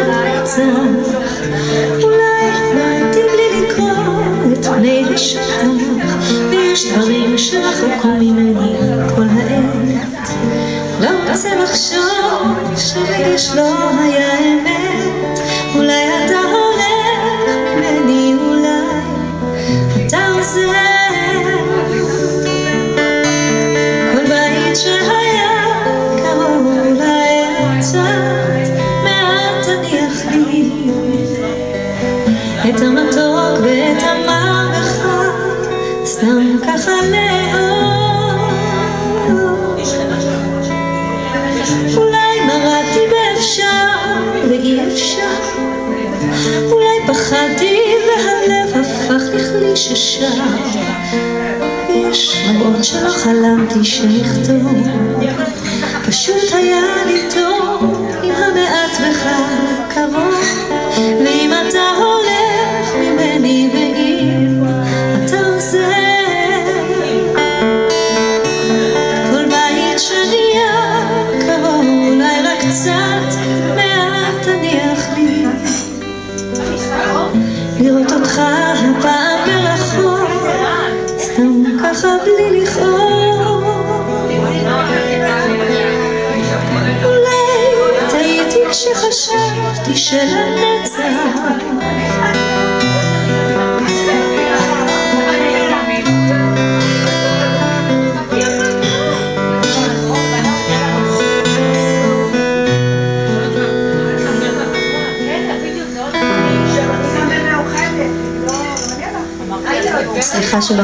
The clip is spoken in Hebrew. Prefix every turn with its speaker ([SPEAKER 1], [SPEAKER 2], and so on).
[SPEAKER 1] לנצח. אולי באתי בלי לקרוא את פני השטח, ויש דברים שרחקו ממני כל העת. לא רוצה לחשוב שרגש לא היה אמת. אולי אתה הולך ממני, אולי אתה עוזר. כל בית שהיה קרוב אולי קצת מעט תניח לי את המתוק ואת המר בך, סתם ככה לאור. אולי מרדתי באפשר ואי אפשר, אולי פחדתי והלב הפך לכלי ששר. יש רבות שלא חלמתי שנכתוב, פשוט היה לי טוב עם המעט בך קרוב. ואם אתה הולך ממני ואם אתה עוזר, כל בית שנהיה קרוב אולי רק קצת מעט תניח לי לראות אותך הפעם מרחוק, סתם ככה בלי לכאוב. אולי טעיתי כשחשבתי שלנצח. סליחה שלא